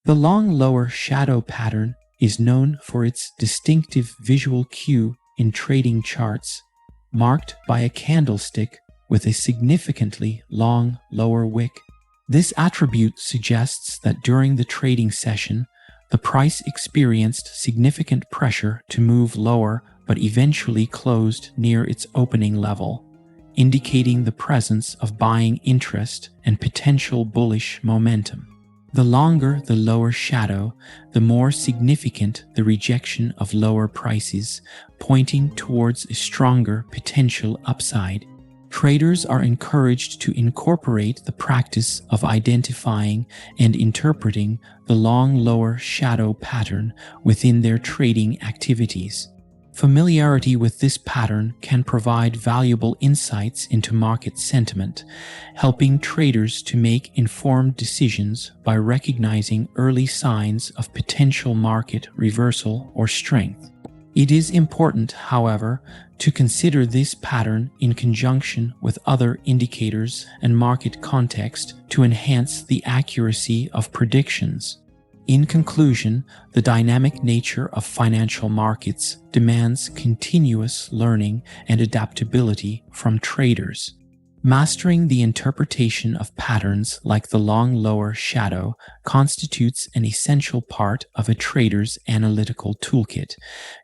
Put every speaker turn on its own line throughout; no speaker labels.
The long lower shadow pattern is known for its distinctive visual cue in trading charts, marked by a candlestick with a significantly long lower wick. This attribute suggests that during the trading session, the price experienced significant pressure to move lower but eventually closed near its opening level, indicating the presence of buying interest and potential bullish momentum. The longer the lower shadow, the more significant the rejection of lower prices, pointing towards a stronger potential upside. Traders are encouraged to incorporate the practice of identifying and interpreting the long lower shadow pattern within their trading activities. Familiarity with this pattern can provide valuable insights into market sentiment, helping traders to make informed decisions by recognizing early signs of potential market reversal or strength. It is important, however, to consider this pattern in conjunction with other indicators and market context to enhance the accuracy of predictions. In conclusion, the dynamic nature of financial markets demands continuous learning and adaptability from traders. Mastering the interpretation of patterns like the long lower shadow constitutes an essential part of a trader's analytical toolkit,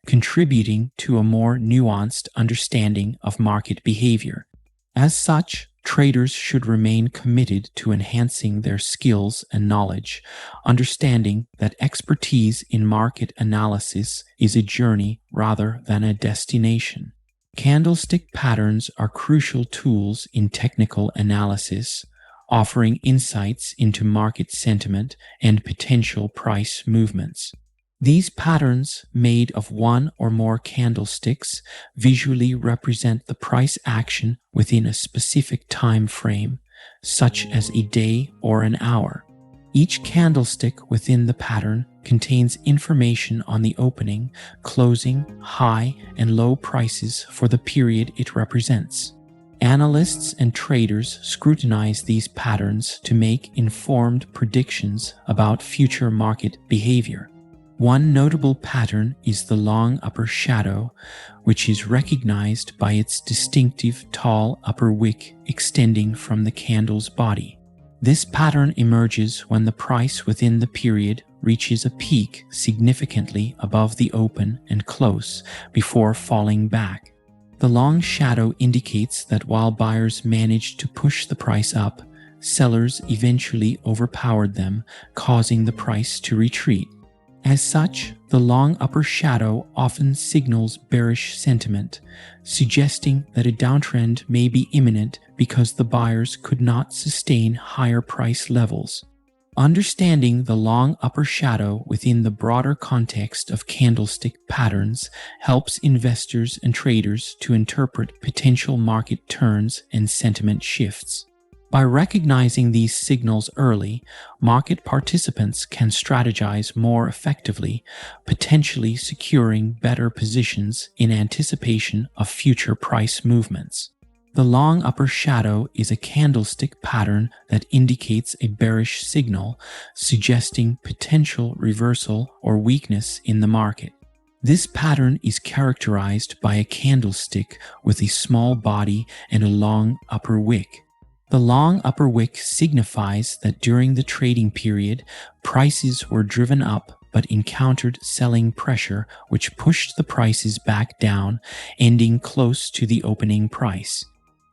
contributing to a more nuanced understanding of market behavior. As such, traders should remain committed to enhancing their skills and knowledge, understanding that expertise in market analysis is a journey rather than a destination. Candlestick patterns are crucial tools in technical analysis, offering insights into market sentiment and potential price movements. These patterns, made of one or more candlesticks, visually represent the price action within a specific time frame, such as a day or an hour. Each candlestick within the pattern contains information on the opening, closing, high, and low prices for the period it represents. Analysts and traders scrutinize these patterns to make informed predictions about future market behavior. One notable pattern is the long upper shadow, which is recognized by its distinctive tall upper wick extending from the candle's body. This pattern emerges when the price within the period reaches a peak significantly above the open and close before falling back. The long shadow indicates that while buyers managed to push the price up, sellers eventually overpowered them, causing the price to retreat. As such, the long upper shadow often signals bearish sentiment, suggesting that a downtrend may be imminent because the buyers could not sustain higher price levels. Understanding the long upper shadow within the broader context of candlestick patterns helps investors and traders to interpret potential market turns and sentiment shifts. By recognizing these signals early, market participants can strategize more effectively, potentially securing better positions in anticipation of future price movements. The long upper shadow is a candlestick pattern that indicates a bearish signal, suggesting potential reversal or weakness in the market. This pattern is characterized by a candlestick with a small body and a long upper wick. The long upper wick signifies that during the trading period, prices were driven up but encountered selling pressure which pushed the prices back down, ending close to the opening price.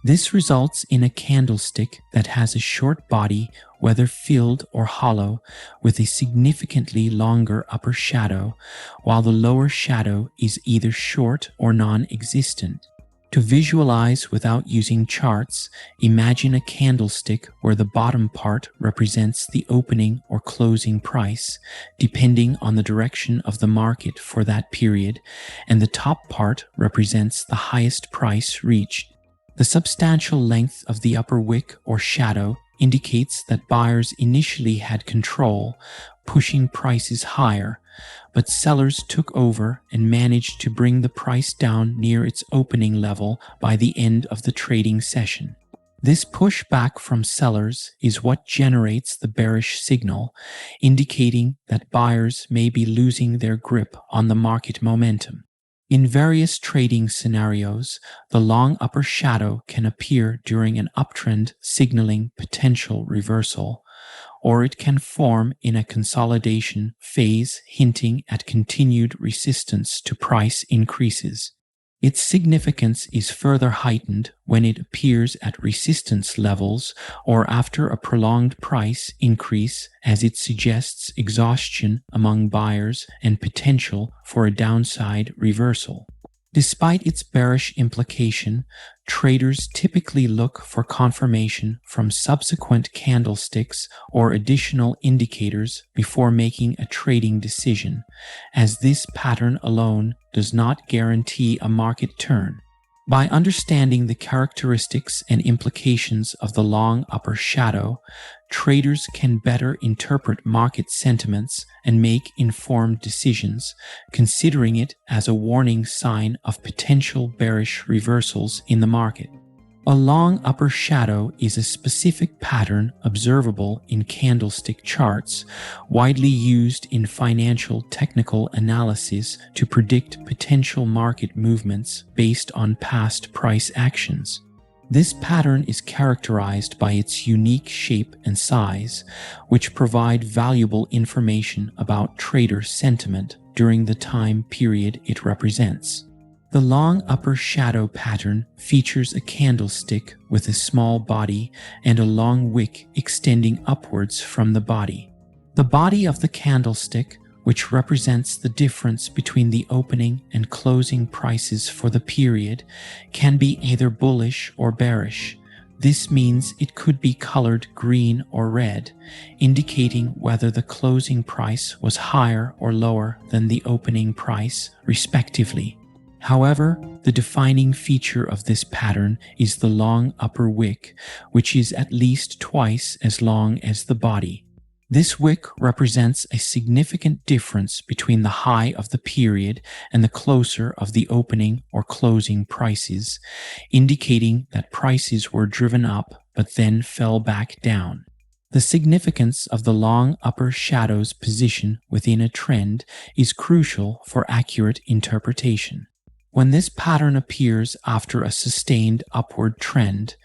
This results in a candlestick that has a short body, whether filled or hollow, with a significantly longer upper shadow, while the lower shadow is either short or non-existent. To visualize without using charts, imagine a candlestick where the bottom part represents the opening or closing price, depending on the direction of the market for that period, and the top part represents the highest price reached. The substantial length of the upper wick or shadow indicates that buyers initially had control, pushing prices higher, but sellers took over and managed to bring the price down near its opening level by the end of the trading session. This pushback from sellers is what generates the bearish signal, indicating that buyers may be losing their grip on the market momentum. In various trading scenarios, the long upper shadow can appear during an uptrend, signaling potential reversal, or it can form in a consolidation phase, hinting at continued resistance to price increases. Its significance is further heightened when it appears at resistance levels or after a prolonged price increase, as it suggests exhaustion among buyers and potential for a downside reversal. Despite its bearish implication, traders typically look for confirmation from subsequent candlesticks or additional indicators before making a trading decision, as this pattern alone does not guarantee a market turn. By understanding the characteristics and implications of the long upper shadow, traders can better interpret market sentiments and make informed decisions, considering it as a warning sign of potential bearish reversals in the market. A long upper shadow is a specific pattern observable in candlestick charts, widely used in financial technical analysis to predict potential market movements based on past price actions. This pattern is characterized by its unique shape and size, which provide valuable information about trader sentiment during the time period it represents. The long upper shadow pattern features a candlestick with a small body and a long wick extending upwards from the body. The body of the candlestick, which represents the difference between the opening and closing prices for the period, can be either bullish or bearish. This means it could be colored green or red, indicating whether the closing price was higher or lower than the opening price, respectively. However, the defining feature of this pattern is the long upper wick, which is at least twice as long as the body. This wick represents a significant difference between the high of the period and the closer of the opening or closing prices, indicating that prices were driven up but then fell back down. The significance of the long upper shadow's position within a trend is crucial for accurate interpretation. When this pattern appears after a sustained upward trend,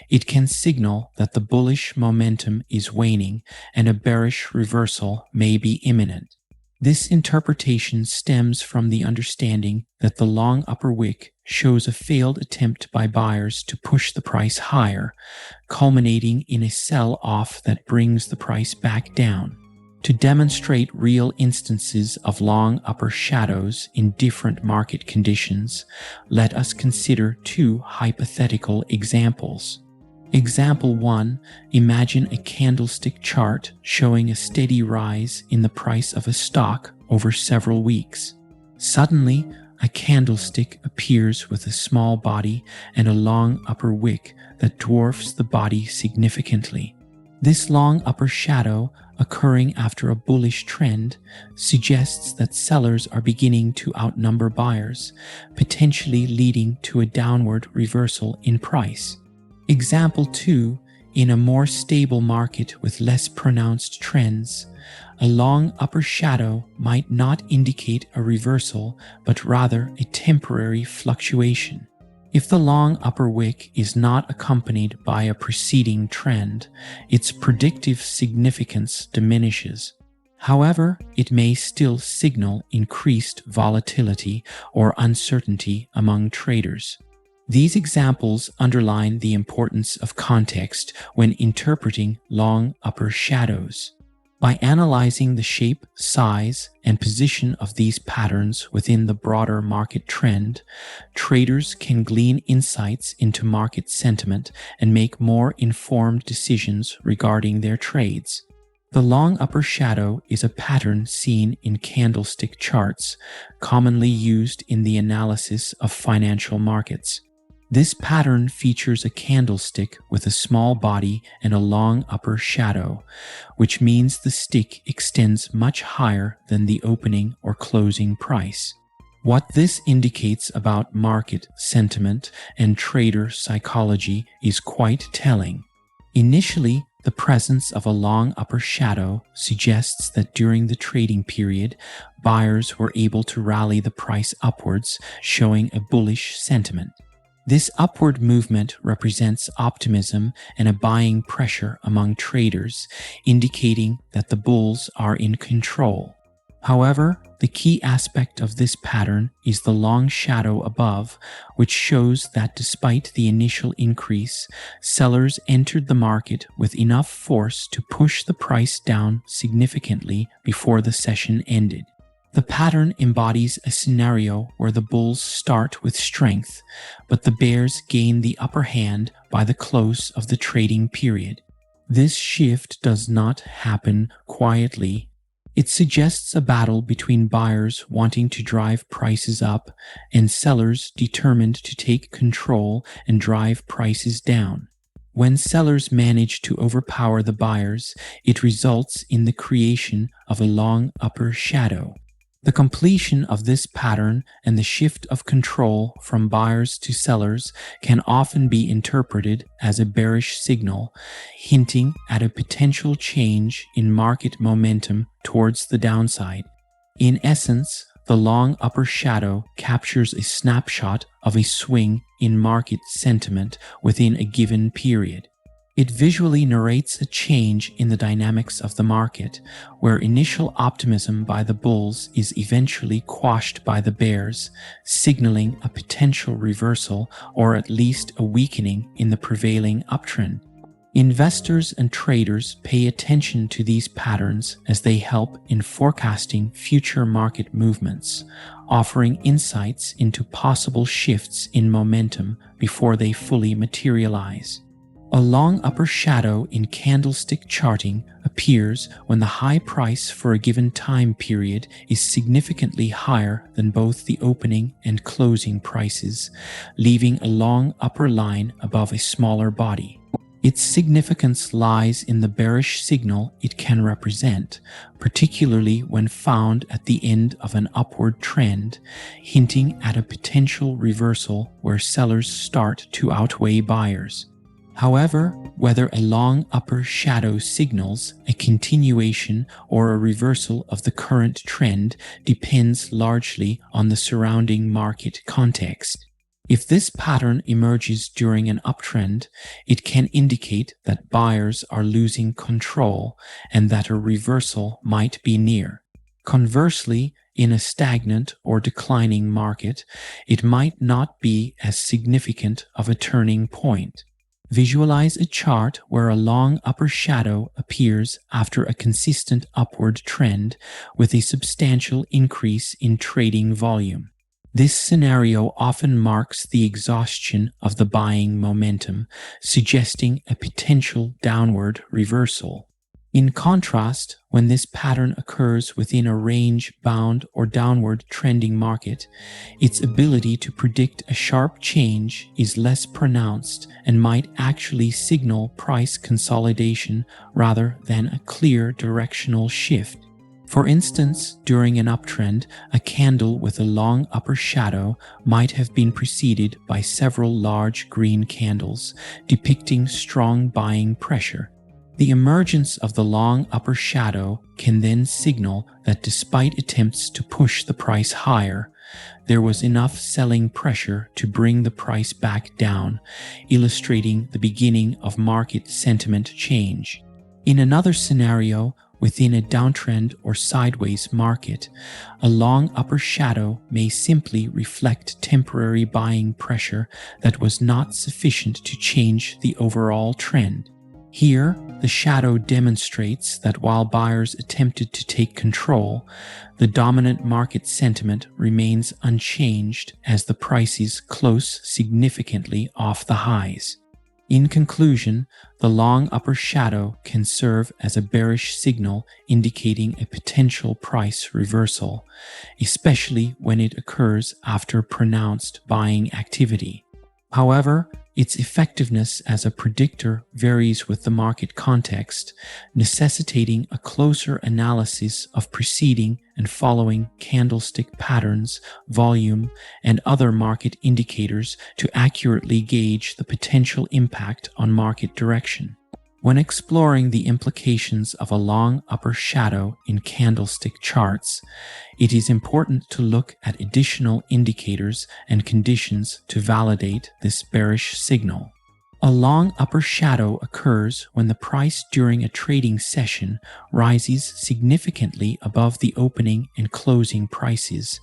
it can signal that the bullish momentum is waning and a bearish reversal may be imminent. This interpretation stems from the understanding that the long upper wick shows a failed attempt by buyers to push the price higher, culminating in a sell-off that brings the price back down. To demonstrate real instances of long upper shadows in different market conditions, let us consider two hypothetical examples. Example 1. Imagine a candlestick chart showing a steady rise in the price of a stock over several weeks. Suddenly, a candlestick appears with a small body and a long upper wick that dwarfs the body significantly. This long upper shadow, occurring after a bullish trend, suggests that sellers are beginning to outnumber buyers, potentially leading to a downward reversal in price. Example 2. In a more stable market with less pronounced trends, a long upper shadow might not indicate a reversal, but rather a temporary fluctuation. If the long upper wick is not accompanied by a preceding trend, its predictive significance diminishes. However, it may still signal increased volatility or uncertainty among traders. These examples underline the importance of context when interpreting long upper shadows. By analyzing the shape, size, and position of these patterns within the broader market trend, traders can glean insights into market sentiment and make more informed decisions regarding their trades. The long upper shadow is a pattern seen in candlestick charts, commonly used in the analysis of financial markets. This pattern features a candlestick with a small body and a long upper shadow, which means the stick extends much higher than the opening or closing price. What this indicates about market sentiment and trader psychology is quite telling. Initially, the presence of a long upper shadow suggests that during the trading period, buyers were able to rally the price upwards, showing a bullish sentiment. This upward movement represents optimism and a buying pressure among traders, indicating that the bulls are in control. However, the key aspect of this pattern is the long shadow above, which shows that despite the initial increase, sellers entered the market with enough force to push the price down significantly before the session ended. The pattern embodies a scenario where the bulls start with strength, but the bears gain the upper hand by the close of the trading period. This shift does not happen quietly. It suggests a battle between buyers wanting to drive prices up and sellers determined to take control and drive prices down. When sellers manage to overpower the buyers, it results in the creation of a long upper shadow. The completion of this pattern and the shift of control from buyers to sellers can often be interpreted as a bearish signal, hinting at a potential change in market momentum towards the downside. In essence, the long upper shadow captures a snapshot of a swing in market sentiment within a given period. It visually narrates a change in the dynamics of the market, where initial optimism by the bulls is eventually quashed by the bears, signaling a potential reversal or at least a weakening in the prevailing uptrend. Investors and traders pay attention to these patterns as they help in forecasting future market movements, offering insights into possible shifts in momentum before they fully materialize. A long upper shadow in candlestick charting appears when the high price for a given time period is significantly higher than both the opening and closing prices, leaving a long upper line above a smaller body. Its significance lies in the bearish signal it can represent, particularly when found at the end of an upward trend, hinting at a potential reversal where sellers start to outweigh buyers. However, whether a long upper shadow signals a continuation or a reversal of the current trend depends largely on the surrounding market context. If this pattern emerges during an uptrend, it can indicate that buyers are losing control and that a reversal might be near. Conversely, in a stagnant or declining market, it might not be as significant of a turning point. Visualize a chart where a long upper shadow appears after a consistent upward trend with a substantial increase in trading volume. This scenario often marks the exhaustion of the buying momentum, suggesting a potential downward reversal. In contrast, when this pattern occurs within a range-bound or downward trending market, its ability to predict a sharp change is less pronounced and might actually signal price consolidation rather than a clear directional shift. For instance, during an uptrend, a candle with a long upper shadow might have been preceded by several large green candles, depicting strong buying pressure. The emergence of the long upper shadow can then signal that despite attempts to push the price higher, there was enough selling pressure to bring the price back down, illustrating the beginning of market sentiment change. In another scenario, within a downtrend or sideways market, a long upper shadow may simply reflect temporary buying pressure that was not sufficient to change the overall trend. Here, the shadow demonstrates that while buyers attempted to take control, the dominant market sentiment remains unchanged as the prices close significantly off the highs. In conclusion, the long upper shadow can serve as a bearish signal indicating a potential price reversal, especially when it occurs after pronounced buying activity. However, Its effectiveness as a predictor varies with the market context, necessitating a closer analysis of preceding and following candlestick patterns, volume, and other market indicators to accurately gauge the potential impact on market direction. When exploring the implications of a long upper shadow in candlestick charts, it is important to look at additional indicators and conditions to validate this bearish signal. A long upper shadow occurs when the price during a trading session rises significantly above the opening and closing prices,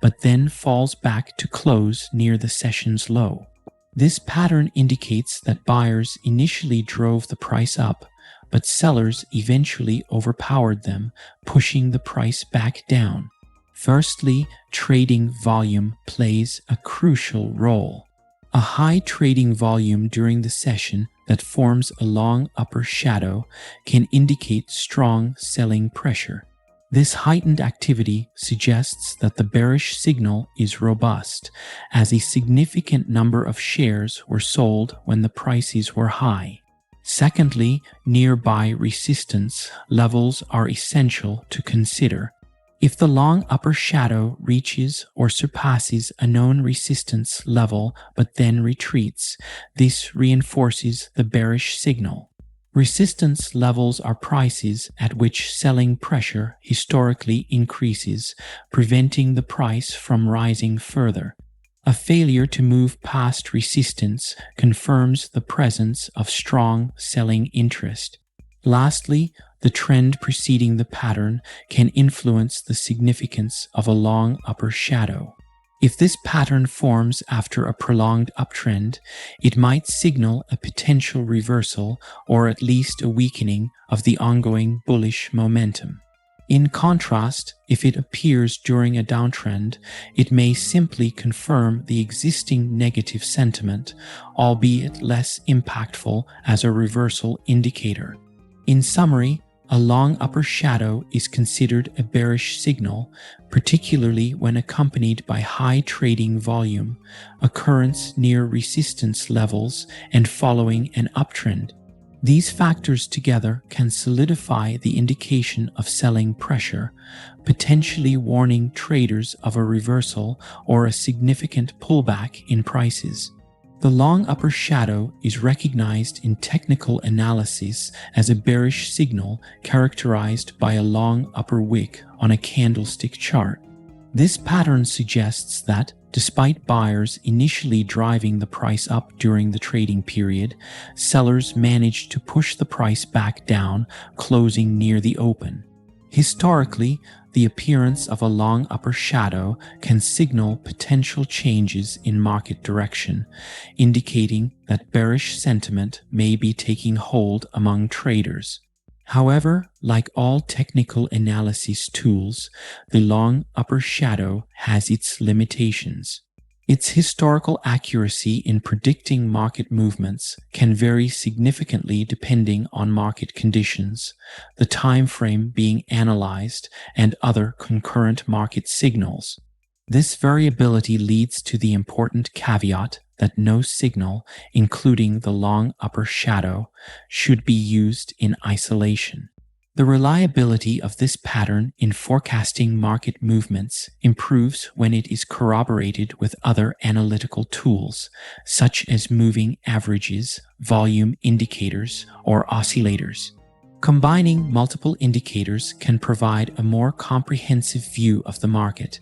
but then falls back to close near the session's low. This pattern indicates that buyers initially drove the price up, but sellers eventually overpowered them, pushing the price back down. Firstly, trading volume plays a crucial role. A high trading volume during the session that forms a long upper shadow can indicate strong selling pressure. This heightened activity suggests that the bearish signal is robust, as a significant number of shares were sold when the prices were high. Secondly, nearby resistance levels are essential to consider. If the long upper shadow reaches or surpasses a known resistance level but then retreats, this reinforces the bearish signal. Resistance levels are prices at which selling pressure historically increases, preventing the price from rising further. A failure to move past resistance confirms the presence of strong selling interest. Lastly, the trend preceding the pattern can influence the significance of a long upper shadow. If this pattern forms after a prolonged uptrend, it might signal a potential reversal or at least a weakening of the ongoing bullish momentum. In contrast, if it appears during a downtrend, it may simply confirm the existing negative sentiment, albeit less impactful as a reversal indicator. In summary, a long upper shadow is considered a bearish signal, particularly when accompanied by high trading volume, occurrence near resistance levels, and following an uptrend. These factors together can solidify the indication of selling pressure, potentially warning traders of a reversal or a significant pullback in prices. The long upper shadow is recognized in technical analysis as a bearish signal characterized by a long upper wick on a candlestick chart. This pattern suggests that, despite buyers initially driving the price up during the trading period, sellers managed to push the price back down, closing near the open. Historically, the appearance of a long upper shadow can signal potential changes in market direction, indicating that bearish sentiment may be taking hold among traders. However, like all technical analysis tools, the long upper shadow has its limitations. Its historical accuracy in predicting market movements can vary significantly depending on market conditions, the time frame being analyzed, and other concurrent market signals. This variability leads to the important caveat that no signal, including the long upper shadow, should be used in isolation. The reliability of this pattern in forecasting market movements improves when it is corroborated with other analytical tools, such as moving averages, volume indicators, or oscillators. Combining multiple indicators can provide a more comprehensive view of the market,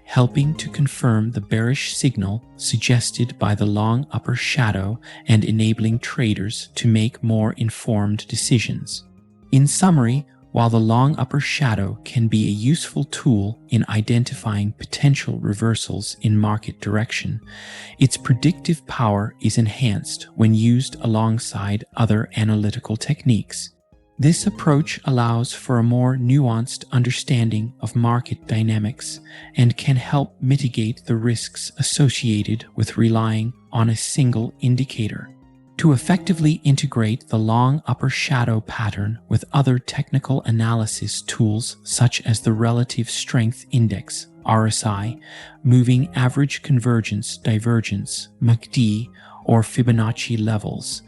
helping to confirm the bearish signal suggested by the long upper shadow and enabling traders to make more informed decisions. In summary, while the long upper shadow can be a useful tool in identifying potential reversals in market direction, its predictive power is enhanced when used alongside other analytical techniques. This approach allows for a more nuanced understanding of market dynamics and can help mitigate the risks associated with relying on a single indicator. To effectively integrate the long upper shadow pattern with other technical analysis tools such as the Relative Strength Index, RSI, Moving Average Convergence Divergence, MACD, or Fibonacci levels.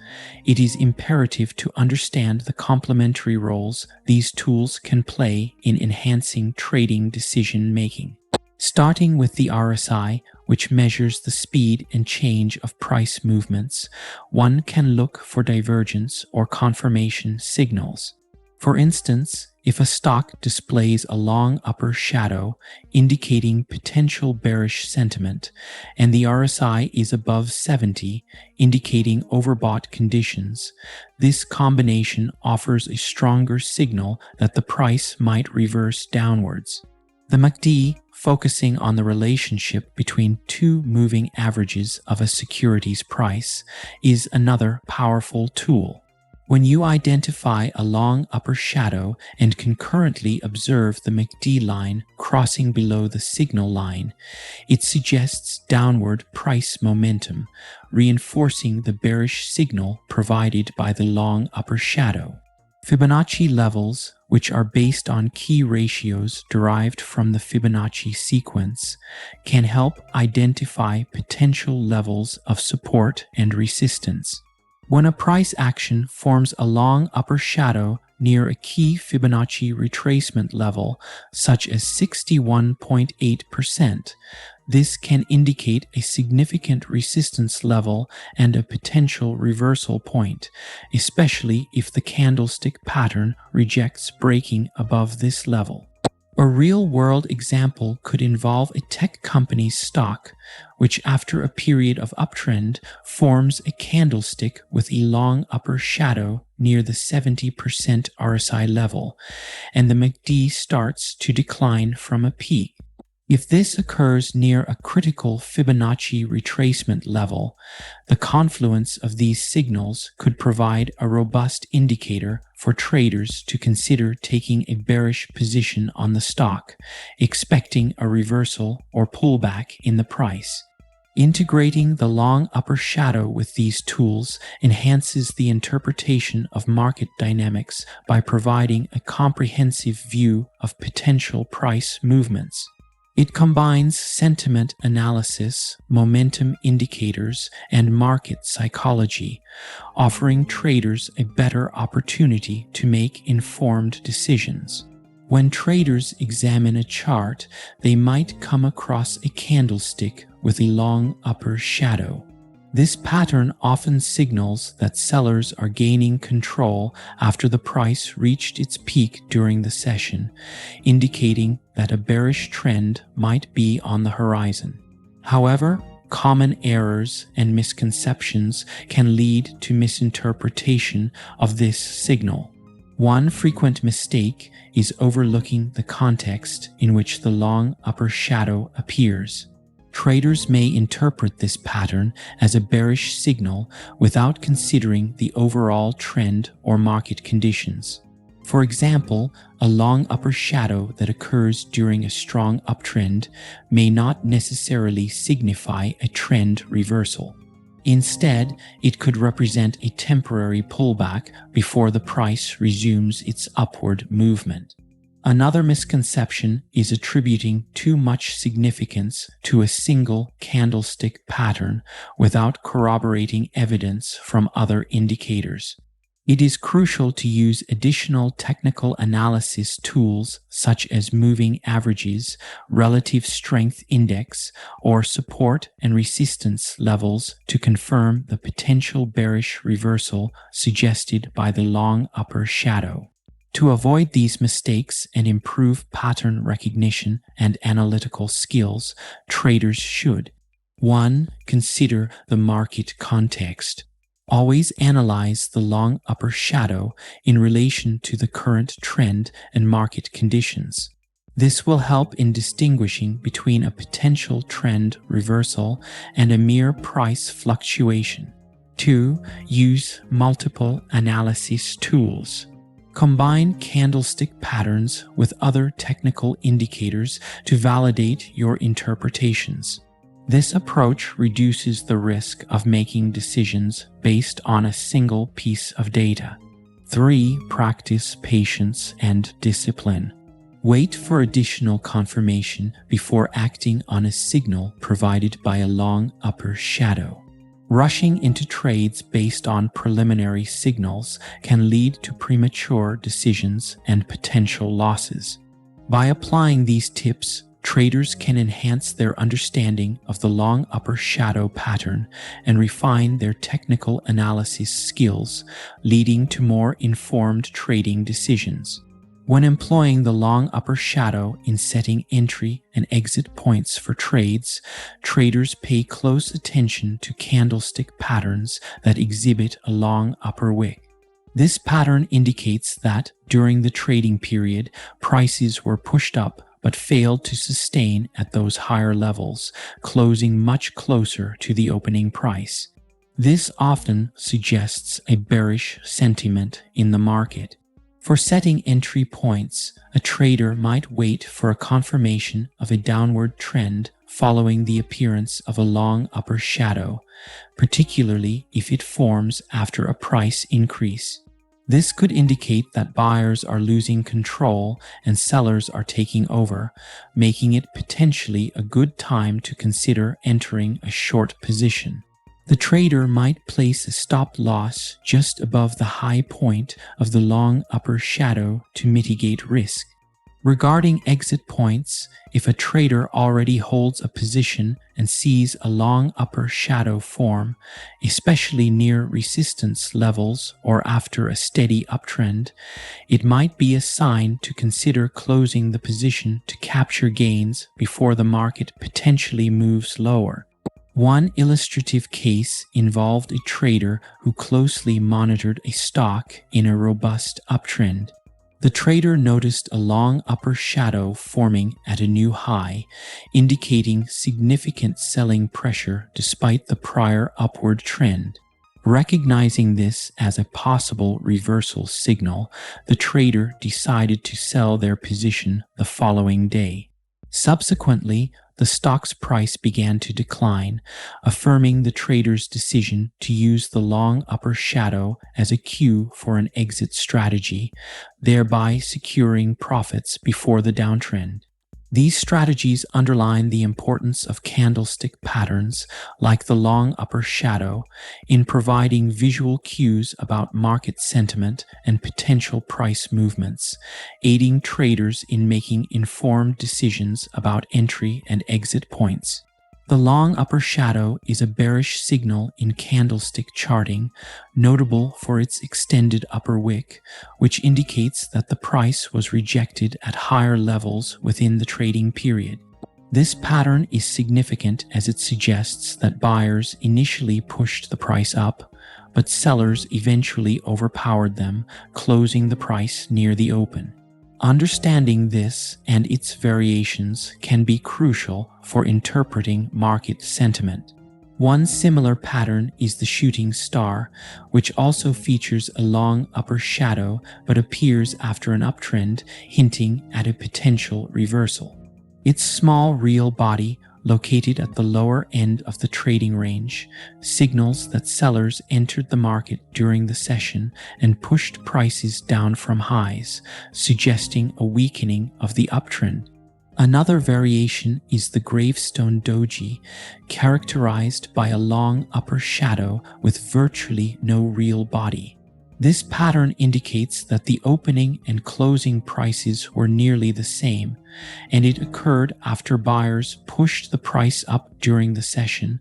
It is imperative to understand the complementary roles these tools can play in enhancing trading decision-making. Starting with the RSI, which measures the speed and change of price movements, one can look for divergence or confirmation signals. For instance, if a stock displays a long upper shadow indicating potential bearish sentiment, and the RSI is above 70, indicating overbought conditions, this combination offers a stronger signal that the price might reverse downwards. The MACD, focusing on the relationship between two moving averages of a security's price, is another powerful tool. When you identify a long upper shadow and concurrently observe the MACD line crossing below the signal line, it suggests downward price momentum, reinforcing the bearish signal provided by the long upper shadow. Fibonacci levels, which are based on key ratios derived from the Fibonacci sequence, can help identify potential levels of support and resistance. When a price action forms a long upper shadow near a key Fibonacci retracement level, such as 61.8%, this can indicate a significant resistance level and a potential reversal point, especially if the candlestick pattern rejects breaking above this level. A real-world example could involve a tech company's stock, which after a period of uptrend forms a candlestick with a long upper shadow near the 70% RSI level, and the MACD starts to decline from a peak. If this occurs near a critical Fibonacci retracement level, the confluence of these signals could provide a robust indicator for traders to consider taking a bearish position on the stock, expecting a reversal or pullback in the price. Integrating the long upper shadow with these tools enhances the interpretation of market dynamics by providing a comprehensive view of potential price movements. It combines sentiment analysis, momentum indicators, and market psychology, offering traders a better opportunity to make informed decisions. When traders examine a chart, they might come across a candlestick with a long upper shadow. This pattern often signals that sellers are gaining control after the price reached its peak during the session, indicating that a bearish trend might be on the horizon. However, common errors and misconceptions can lead to misinterpretation of this signal. One frequent mistake is overlooking the context in which the long upper shadow appears. Traders may interpret this pattern as a bearish signal without considering the overall trend or market conditions. For example, a long upper shadow that occurs during a strong uptrend may not necessarily signify a trend reversal. Instead, it could represent a temporary pullback before the price resumes its upward movement. Another misconception is attributing too much significance to a single candlestick pattern without corroborating evidence from other indicators. It is crucial to use additional technical analysis tools such as moving averages, relative strength index, or support and resistance levels to confirm the potential bearish reversal suggested by the long upper shadow. To avoid these mistakes and improve pattern recognition and analytical skills, traders should 1. Consider the market context. Always analyze the long upper shadow in relation to the current trend and market conditions. This will help in distinguishing between a potential trend reversal and a mere price fluctuation. 2. Use multiple analysis tools. Combine candlestick patterns with other technical indicators to validate your interpretations. This approach reduces the risk of making decisions based on a single piece of data. 3. Practice patience and discipline. Wait for additional confirmation before acting on a signal provided by a long upper shadow. Rushing into trades based on preliminary signals can lead to premature decisions and potential losses. By applying these tips, traders can enhance their understanding of the long upper shadow pattern and refine their technical analysis skills, leading to more informed trading decisions. When employing the long upper shadow in setting entry and exit points for trades, traders pay close attention to candlestick patterns that exhibit a long upper wick. This pattern indicates that during the trading period, prices were pushed up but failed to sustain at those higher levels, closing much closer to the opening price. This often suggests a bearish sentiment in the market. For setting entry points, a trader might wait for a confirmation of a downward trend following the appearance of a long upper shadow, particularly if it forms after a price increase. This could indicate that buyers are losing control and sellers are taking over, making it potentially a good time to consider entering a short position. The trader might place a stop loss just above the high point of the long upper shadow to mitigate risk. Regarding exit points, if a trader already holds a position and sees a long upper shadow form, especially near resistance levels or after a steady uptrend, it might be a sign to consider closing the position to capture gains before the market potentially moves lower. One illustrative case involved a trader who closely monitored a stock in a robust uptrend. The trader noticed a long upper shadow forming at a new high, indicating significant selling pressure despite the prior upward trend. Recognizing this as a possible reversal signal, the trader decided to sell their position the following day. Subsequently, the stock's price began to decline, affirming the trader's decision to use the long upper shadow as a cue for an exit strategy, thereby securing profits before the downtrend. These strategies underline the importance of candlestick patterns, like the long upper shadow, in providing visual cues about market sentiment and potential price movements, aiding traders in making informed decisions about entry and exit points. The long upper shadow is a bearish signal in candlestick charting, notable for its extended upper wick, which indicates that the price was rejected at higher levels within the trading period. This pattern is significant as it suggests that buyers initially pushed the price up, but sellers eventually overpowered them, closing the price near the open. Understanding this and its variations can be crucial for interpreting market sentiment. One similar pattern is the shooting star, which also features a long upper shadow but appears after an uptrend, hinting at a potential reversal. Its small real body, located at the lower end of the trading range, signals that sellers entered the market during the session and pushed prices down from highs, suggesting a weakening of the uptrend. Another variation is the gravestone doji, characterized by a long upper shadow with virtually no real body. This pattern indicates that the opening and closing prices were nearly the same, and it occurred after buyers pushed the price up during the session,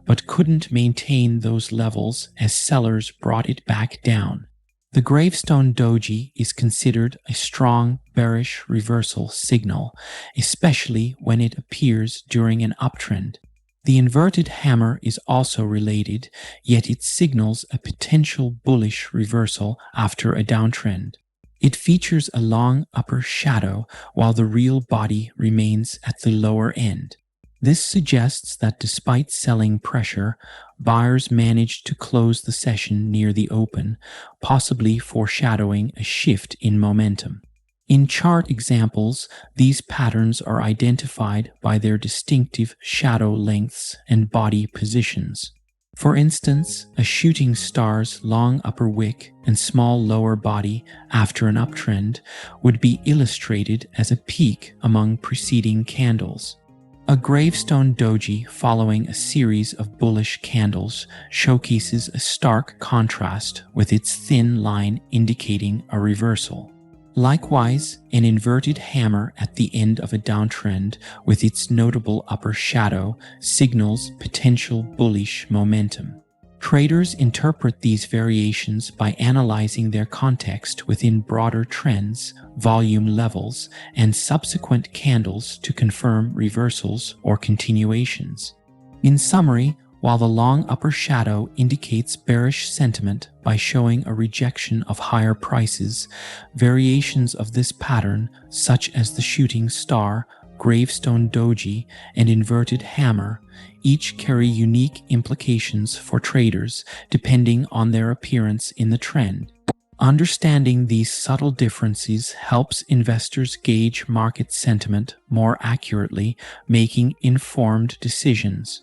but couldn't maintain those levels as sellers brought it back down. The gravestone doji is considered a strong bearish reversal signal, especially when it appears during an uptrend. The inverted hammer is also related, yet it signals a potential bullish reversal after a downtrend. It features a long upper shadow while the real body remains at the lower end. This suggests that despite selling pressure, buyers managed to close the session near the open, possibly foreshadowing a shift in momentum. In chart examples, these patterns are identified by their distinctive shadow lengths and body positions. For instance, a shooting star's long upper wick and small lower body after an uptrend would be illustrated as a peak among preceding candles. A gravestone doji following a series of bullish candles showcases a stark contrast with its thin line indicating a reversal. Likewise, an inverted hammer at the end of a downtrend with its notable upper shadow signals potential bullish momentum. Traders interpret these variations by analyzing their context within broader trends, volume levels, and subsequent candles to confirm reversals or continuations. In summary, while the long upper shadow indicates bearish sentiment by showing a rejection of higher prices, variations of this pattern, such as the shooting star, gravestone doji, and inverted hammer, each carry unique implications for traders depending on their appearance in the trend. Understanding these subtle differences helps investors gauge market sentiment more accurately, making informed decisions.